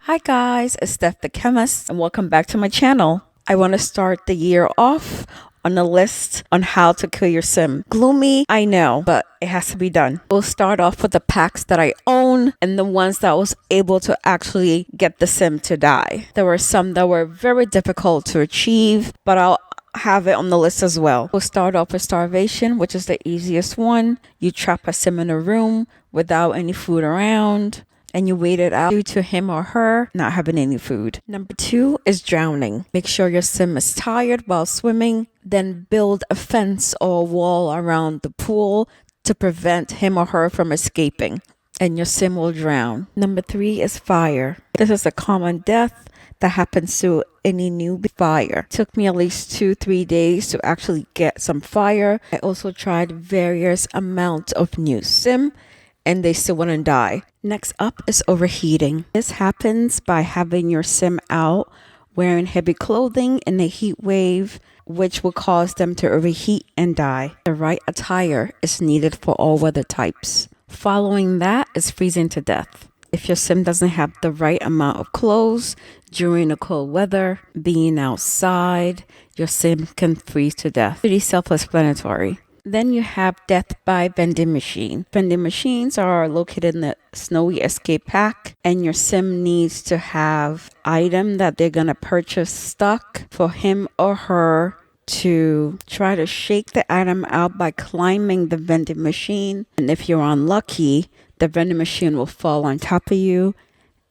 Hi guys, it's Steph the Chemist and welcome back to my channel. I want to start the year off on a list on how to kill your sim. Gloomy, I know, but it has to be done. We'll start off with the packs that I own and the ones that I was able to actually get the sim to die. There were some that were very difficult to achieve, but I'll have it on the list as well. We'll start off with starvation, which is the easiest one. You trap a sim in a room without any food around, and you wait it out due to him or her not having any food. Number 2 is drowning. Make sure your sim is tired while swimming, then build a fence or a wall around the pool to prevent him or her from escaping, and your sim will drown. Number 3 is fire. This is a common death that happens to any new fire. It took me at least 2-3 days to actually get some fire. I also tried various amounts of new sim and they still wouldn't die. Next up is overheating. This happens by having your sim out wearing heavy clothing in a heat wave, which will cause them to overheat and die. The right attire is needed for all weather types. Following that is freezing to death. If your sim doesn't have the right amount of clothes during the cold weather, being outside, your sim can freeze to death. Pretty self-explanatory. Then you have death by vending machine. Vending machines are located in the snowy escape pack, and your sim needs to have item that they're going to purchase stuck for him or her to try to shake the item out by climbing the vending machine. And if you're unlucky, the vending machine will fall on top of you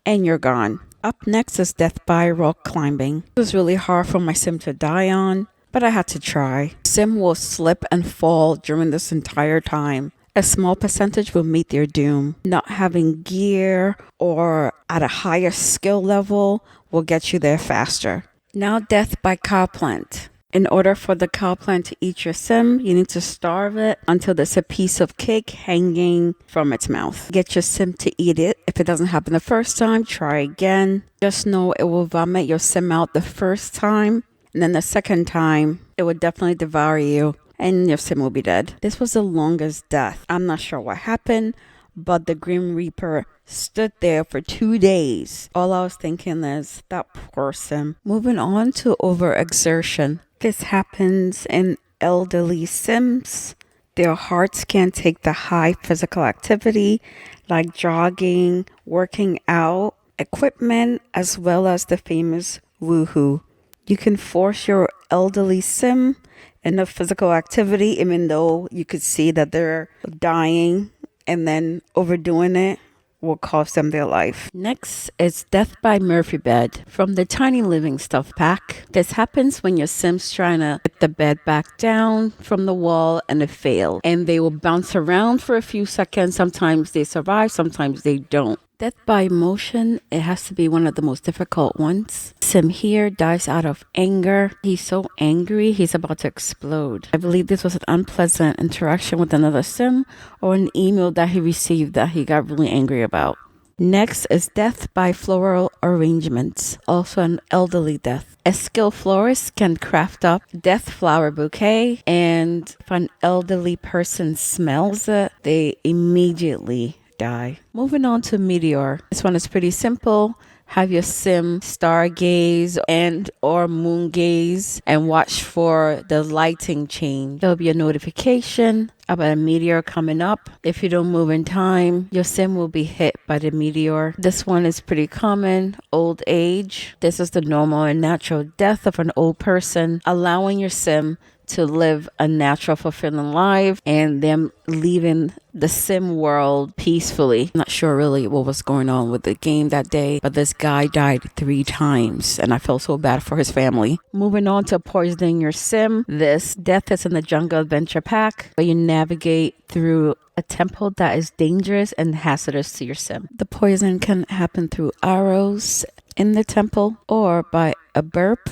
and you're gone. Up next is death by rock climbing. It was really hard for my sim to die on, but I had to try. Sim will slip and fall during this entire time. A small percentage will meet their doom. Not having gear or at a higher skill level will get you there faster. Now death by cow plant. In order for the cow plant to eat your sim, you need to starve it until there's a piece of cake hanging from its mouth. Get your sim to eat it. If it doesn't happen the first time, try again. Just know it will vomit your sim out the first time, and then the second time, it would definitely devour you and your sim will be dead. This was the longest death. I'm not sure what happened, but the Grim Reaper stood there for 2 days. All I was thinking is, that poor sim. Moving on to overexertion. This happens in elderly sims. Their hearts can't take the high physical activity like jogging, working out, equipment, as well as the famous woohoo. You can force your elderly sim enough physical activity, even though you could see that they're dying, and then overdoing it will cost them their life. Next is death by Murphy bed from the Tiny Living Stuff pack. This happens when your sim's trying to get the bed back down from the wall and it failed, and they will bounce around for a few seconds. Sometimes they survive, sometimes they don't. Death by motion, it has to be one of the most difficult ones. Sim here dies out of anger. He's so angry, he's about to explode. I believe this was an unpleasant interaction with another sim or an email that he received that he got really angry about. Next is death by floral arrangements, also an elderly death. A skilled florist can craft up death flower bouquet, and if an elderly person smells it, they immediately die. Moving on to meteor. This one is pretty simple. Have your sim stargaze and or moon gaze and watch for the lighting change. There'll be a notification about a meteor coming up. If you don't move in time, your sim will be hit by the meteor. This one is pretty common. Old age. This is the normal and natural death of an old person, allowing your sim to live a natural, fulfilling life and them leaving the sim world peacefully. I'm not sure really what was going on with the game that day, but this guy died 3 times and I felt so bad for his family. Moving on to poisoning your sim. This death is in the Jungle Adventure pack, where you navigate through a temple that is dangerous and hazardous to your sim. The poison can happen through arrows in the temple or by a burp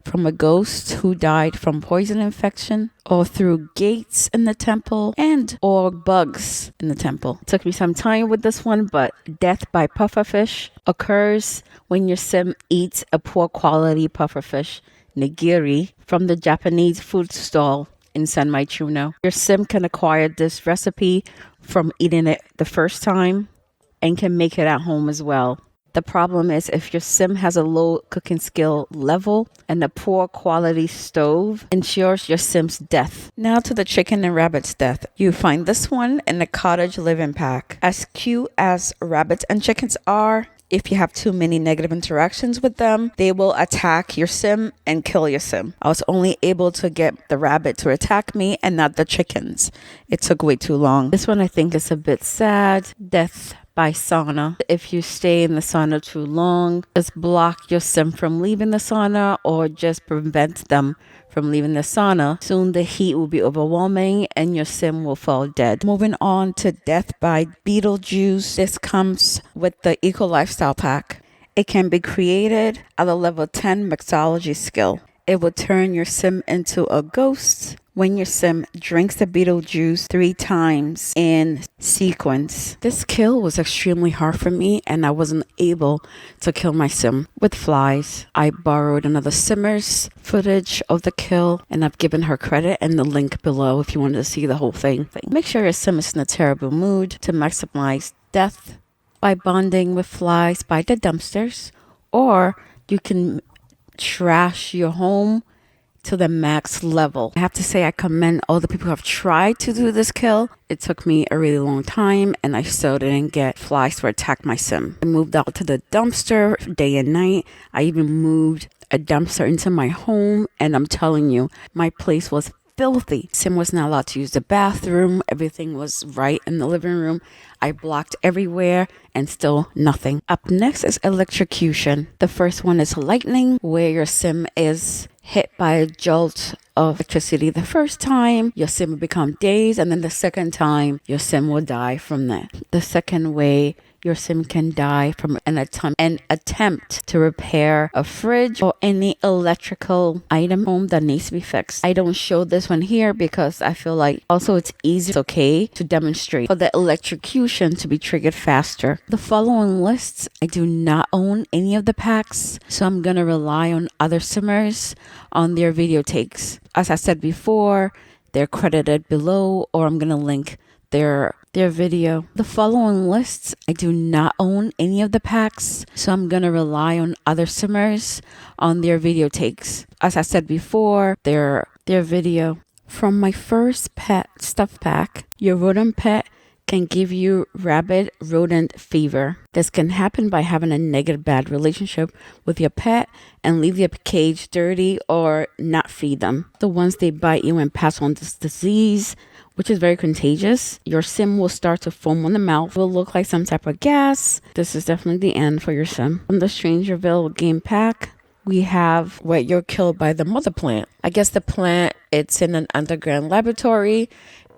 from a ghost who died from poison infection, or through gates in the temple and or bugs in the temple. It took me some time with this one, but death by pufferfish occurs when your sim eats a poor quality pufferfish nigiri from the Japanese food stall in San Maichuno. Your sim can acquire this recipe from eating it the first time and can make it at home as well. The problem is if your sim has a low cooking skill level and a poor quality stove ensures your sim's death. Now to the chicken and rabbit's death. You find this one in the cottage living pack. As cute as rabbits and chickens are, if you have too many negative interactions with them, they will attack your sim and kill your sim. I was only able to get the rabbit to attack me and not the chickens. It took way too long. This one I think is a bit sad. Death by sauna. If you stay in the sauna too long, just block your sim from leaving the sauna or just prevent them from leaving the sauna. Soon the heat will be overwhelming and your sim will fall dead. Moving on to death by Beetlejuice. This comes with the Eco Lifestyle Pack. It can be created at a level 10 mixology skill. It will turn your sim into a ghost when your sim drinks the Beetlejuice 3 times in sequence. This kill was extremely hard for me and I wasn't able to kill my sim with flies. I borrowed another simmer's footage of the kill and I've given her credit and the link below if you wanted to see the whole thing. Make sure your sim is in a terrible mood to maximize death by bonding with flies by the dumpsters, or you can trash your home to the max level. I have to say I commend all the people who have tried to do this kill. It took me a really long time and I still didn't get flies to attack my sim. I moved out to the dumpster day and night. I even moved a dumpster into my home and I'm telling you, my place was filthy. Sim was not allowed to use the bathroom. Everything was right in the living room. I blocked everywhere and still nothing. Up next is electrocution. The first one is lightning, where your sim is hit by a jolt of electricity the first time, your sim will become dazed, and then the second time, your sim will die from that. The second way your sim can die from an attempt to repair a fridge or any electrical item home that needs to be fixed. I don't show this one here because I feel like also it's easy, it's okay to demonstrate for the electrocution to be triggered faster. The following lists, I do not own any of the packs, so I'm gonna rely on other simmers on their video takes. As I said before, they're credited below, or I'm gonna link their video. The following lists, I do not own any of the packs, so I'm gonna rely on other simmers on their video takes. As I said before, their video. From my first pet stuff pack, your rodent pet can give you rabid rodent fever. This can happen by having a negative bad relationship with your pet and leave your cage dirty or not feed them. The ones they bite you and pass on this disease, which is very contagious. Your sim will start to foam on the mouth. It will look like some type of gas. This is definitely the end for your sim. From the Strangerville game pack, we have where you're killed by the mother plant. I guess the plant, it's in an underground laboratory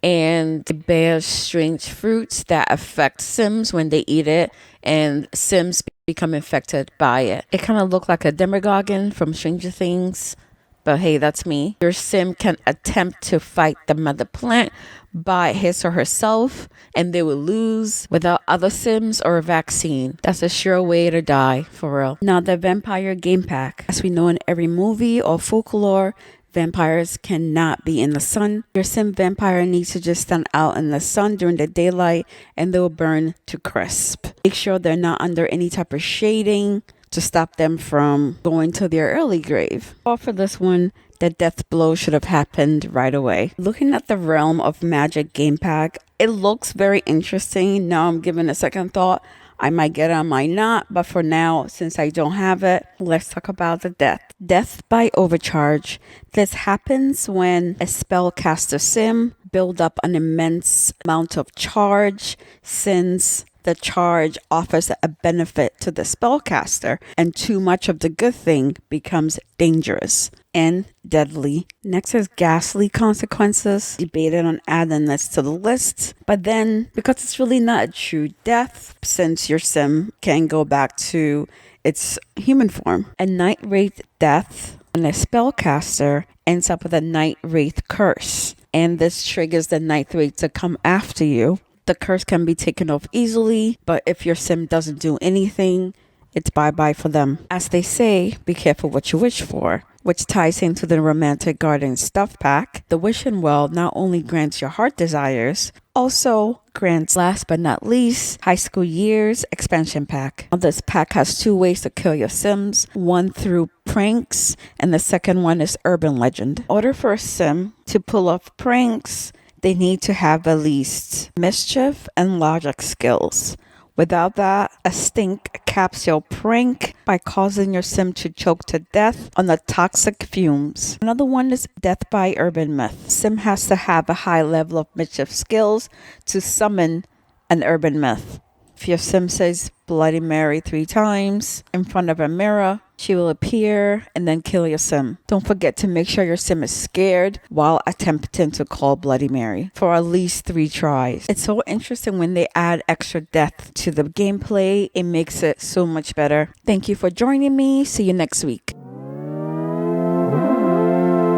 and it bears strange fruits that affect sims when they eat it, and sims become infected by it. It kind of looked like a Demogorgon from Stranger Things, but hey, that's me. Your sim can attempt to fight the mother plant by his or herself, and they will lose without other sims or a vaccine. That's a sure way to die, for real. Now, the vampire game pack. As we know in every movie or folklore, vampires cannot be in the sun. Your sim vampire needs to just stand out in the sun during the daylight and they will burn to crisp. Make sure they're not under any type of shading to stop them from going to their early grave. Or for this one, the death blow should have happened right away. Looking at the Realm of Magic game pack, it looks very interesting. Now I'm giving a second thought. I might get it, I might not, but for now, since I don't have it, let's talk about the death. Death by overcharge. This happens when a spellcaster sim build up an immense amount of charge since the charge offers a benefit to the spellcaster, and too much of the good thing becomes dangerous and deadly. Next is ghastly consequences. Debated on adding this to the list, but then because it's really not a true death, since your sim can go back to its human form. A night wraith death, and a spellcaster ends up with a night wraith curse, and this triggers the night wraith to come after you. The curse can be taken off easily, but if your sim doesn't do anything, it's bye-bye for them. As they say, be careful what you wish for, which ties into the Romantic Garden stuff pack. The wishing well not only grants your heart desires, Also, grants last but not least, High School Years Expansion Pack. Now, this pack has 2 ways to kill your Sims, one through pranks, and the second one is Urban Legend. In order for a Sim to pull off pranks, they need to have at least mischief and logic skills. Without that, a stink caps your prank by causing your Sim to choke to death on the toxic fumes. Another one is death by urban myth. Sim has to have a high level of mischief skills to summon an urban myth. If your Sim says Bloody Mary 3 times in front of a mirror, she will appear and then kill your Sim. Don't forget to make sure your Sim is scared while attempting to call Bloody Mary for at least 3 tries. It's so interesting when they add extra death to the gameplay. It makes it so much better. Thank you for joining me. See you next week.